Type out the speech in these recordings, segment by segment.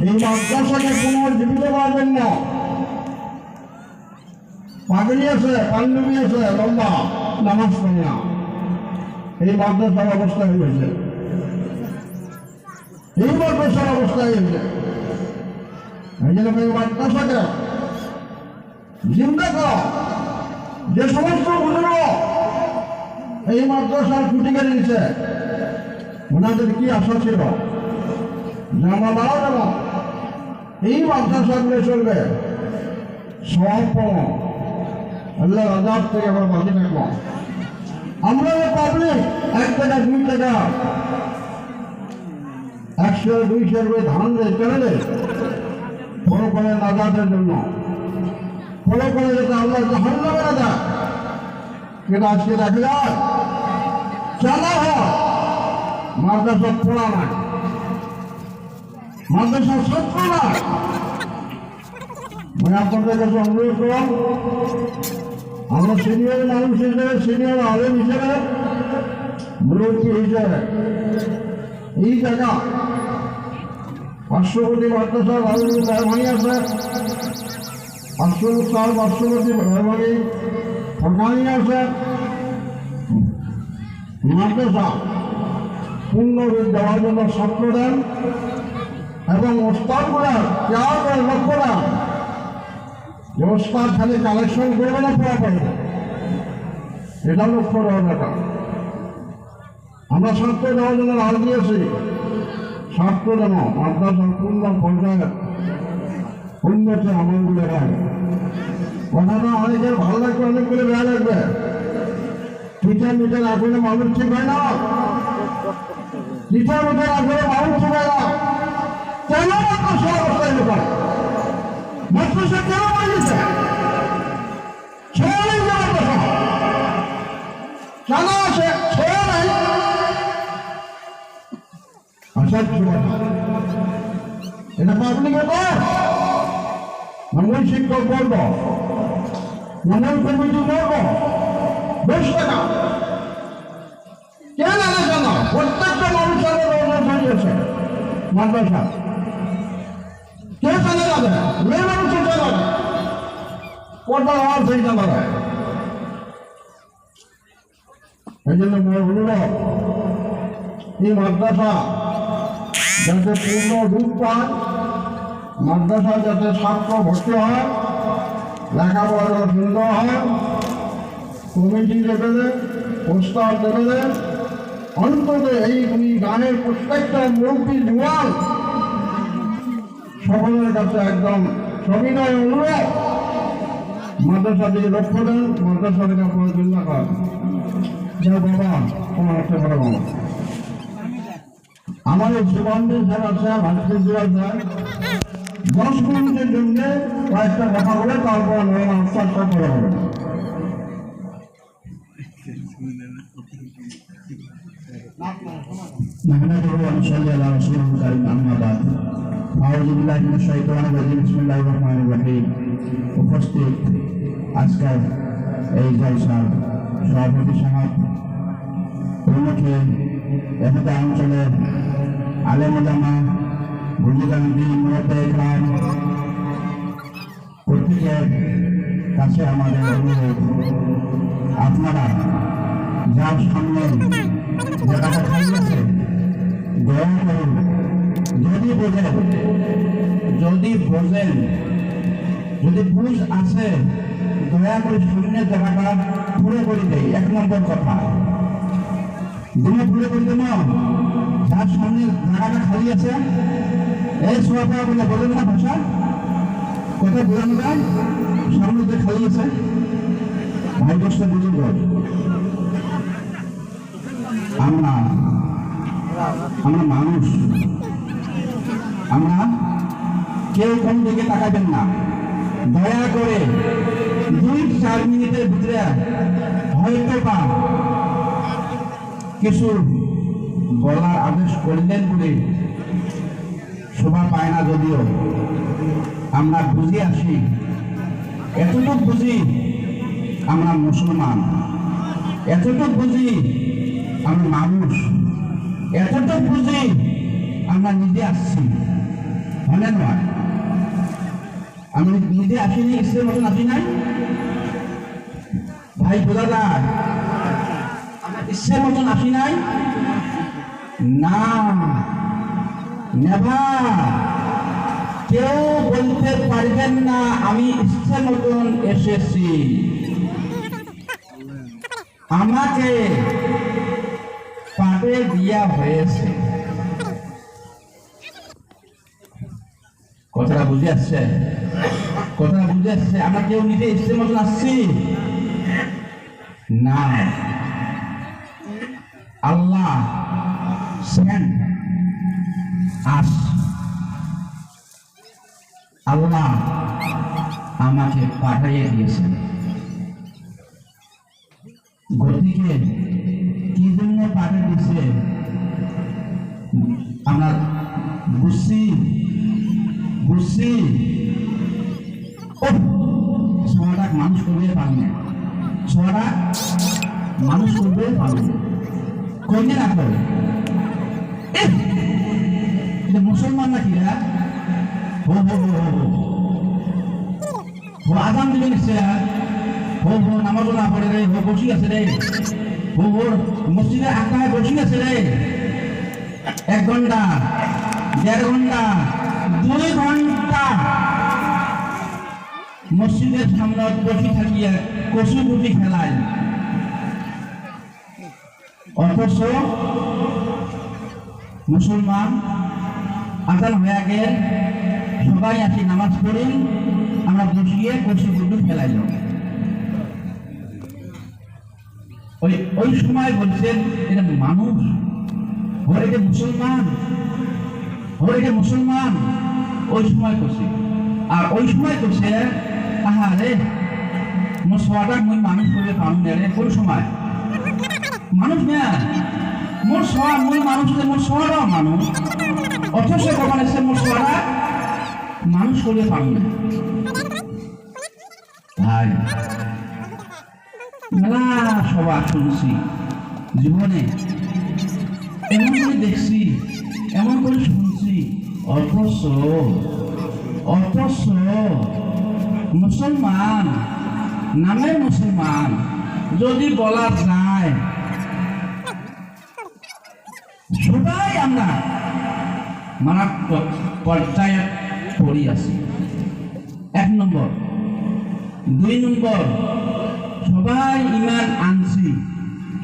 এই মাদ্রাসাকে পুনর্জীবিত করার জন্য পাগড়ি আছে, পাঞ্জাবি আছে, লম্বা নামাজ পড়ে না, এই মাদ্রাসার অবস্থা হয়েছে, এই মাদ্রাসার অবস্থা হয়েছে। এই জন্য এই মাদ্রাসাকে জিন্দা করা, যে সমস্ত বুজুর্গ এই মাদ্রাসার খুঁটি কেড়ে নিচ্ছে, ওনাদের কি আশা ছিল যে আমরা মারা যাব, এই মাদ্রাসাগুলো চলবে, সব পাবো, আল্লাহ আজাদ থেকে আমরা বাঁচে থাকবো। আমরা পাবলিক 1 টাকা 2 টাকা 100 200 করে ধান দেয় চলে দেয়, ফলো করে আজাদের জন্য, ফলো করে যাতে আল্লাহ জাহান্নামে না যায়। কিন্তু আজকে দেখা যায় চালা হয় মাদ্রাসা পড়া নাই, মাদ্রাসা সত্য নাই। আমি আপনাদের কাছে অনুরোধ করলাম, আমরা সিনিয়র মানুষ হিসেবে, সিনিয়র আলেম হিসেবে, মুরব্বী হিসেবে এই জায়গা পার্শ্ববর্তী মাদ্রাসার রাজনীতি মেহরবানি আছে, পার্শ্ববর্তী মেহরবানি সরকারি আছে, মাদ্রাসা পূর্ণরূপ দেওয়ার জন্য ছাত্র দেন এবং ওস্তাদগুলার কেয়ার করে লক্ষ্য দেন যে ওস্তাদ খালি কালেকশন করবে না, পড়া পারবে, এটা লক্ষ্য দেওয়ার ব্যাপার। আমরা ছাত্র দেওয়ার জন্য রাজ দিয়েছি, ছাত্র যেন মাদ্রাসার পূর্ণ পর্যায়ে উন্নতি আমলগুলো হয়। কথাটা অনেকের ভালো লাগবে, অনেকগুলো বেয়া লাগবে। টিচার মিটার আসলে মানুষ ঠিক হয় না, টিচার মিটার আসলে মানুষ ঠিক হয় না। কেন মাদ্রাসা অবস্থায় লোক মাদ্রাসা কেন বানিয়েছে? ছেড়ে নেই মাদ্রাসা, কেন আছে ছেড়ে নেই? এটা পাবলিকের কর, মঙ্গল শিক্ষক বলব, মঙ্গল কমিটি বলব, বেশ টাকা কেন আলোচনা না? প্রত্যেকটা মানুষের দিয়েছে মাদ্রাসা, কে চালে যাবে? মেয়ে মানুষের চালাবে, পর্দা হওয়ার সেই চালাবে। এই জন্য অনুরোধ, এই মাদ্রাসা যাতে পূর্ণ রূপ পায়, মাদ্রাসা যাতে ছাত্র ভর্তি হয়, লেখাপড়া সুন্দর হয়, কমিটি লেভেলে, প্রস্তাব লেভেলে, অন্তত এই গানের প্রত্যেকটা মুরব্বী জোয়ান সকলের কাছে একদম সবিনয় অনুরোধ, মাদ্রাসা দিকে লক্ষ্য দেন, মাদ্রাসা থেকে আপনার চিন্তা করেন। যা বাবা তোমার একটা বড় বাবা আমাদের সুগন্ধের যারা আছে, ভারতীয় জেলার যায় 10 মিনিটের জন্য কয়েকটা কথা বলে তারপর নয় আনসার সব করা হবে। উপস্থিত আজকের এই জলসার সভাপতি সমাজ প্রমুখে এখানে অঞ্চলের আলেম ওলামা, বুজুর্গান, মুরব্বিয়ান প্রত্যেকের কাছে আমাদের অনুরোধ, আপনারা যার সামনে জায়গাটা খাইয়েছে দয়া করুন, যদি বোঝেন যদি বুঝ আছে দয়া করে শূন্যের জায়গাটা পুরো করে দেয়। 1 নম্বর কথা, তুমি পুরো করে দেব, যার সামনে জায়গাটা খালি আছে এই সোয়াপা বলে বলেন না ভাষা, কোথায় বোঝানো যায়? সামনে যে খালি আছে ভাই দশটা বুঝুন, আমরা মানুষ, আমরা কেউ কোন দিকে তাকাবেন না, দয়া করে 2-4 মিনিটের ভিতরে হয়তো বা কিছু বলার আদেশ করলেন বলে শোভা পায় না, যদিও আমরা বুঝে আসি, এতটুকু বুঝি আমরা মুসলমান, এতটুকু বুঝি আমরা মানুষ, এতটুকু বুঝি আমরা নিজে আসছি। হলে নয় আমি নিজে আসিনি ইসলামের মতন আসি নাই ভাই বোঝা যায় আমরা ইসলামের মতন আসি নাই না নেভার কেউ বলতে পারবেন না আমি ইচ্ছা মতন এসেছি আমাকে পাবে দিয়া হয়েছে কথাটা বুঝে আসছে আমরা কেউ নিজে ইচ্ছে মতন আসছি না আল্লাহ সেন্ড আস আল্লাহ আমাকে পাঠিয়ে দিয়েছেন গতিকে কি জন্য পাঠিয়ে দিয়েছে আমরা বুঝছি ছটা মানুষ করবে পারবে না ছটা মানুষ করবে পারবে না করবে না করে মুসলমান নাকি আজান দিবে নিশ্চয় নামাজ না পড়ে রে বসি আছে রে মসজিদে আকায় বসি আছে রে 1 ঘন্টা 1.5 ঘন্টা 2 ঘন্টা মসজিদের সামনে বসি থাকিয়া কচু গুটি খেলায় অথচ মুসলমান আজান হয়ে গেল সবাই আসি নামাজ পড়ি আমরা বসিয়ে কচু গুটি খেলাইল ওই সময় বলছেন এটা মানুষ এটা মুসলমান ওই সময় করছে আর ওই সময় করছে আহারে মোর সবাটা মুই মানুষ করে পালন রে কোন সময় মানুষ না মোর সবা মুই মানুষ মোর সবাটাও মানুষ অথচ কখন এসে মোর সবাটা মানুষ করে পালন ভাই মেলা সবার শুনছি জীবনে এমন করে দেখছি এমন করে শুনছি অথচ মুসলমান নামের মুসলমান যদি বলা যায় সবাই আমরা মারাত্মক পর্যায়ে পড়ি আছি 1 নম্বর 2 নম্বর সবাই ইমান আনছি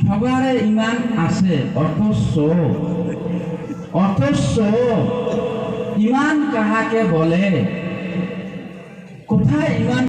সবার ইমান আছে অথচ ইমান কাহাকে বলে কোথায় ইমান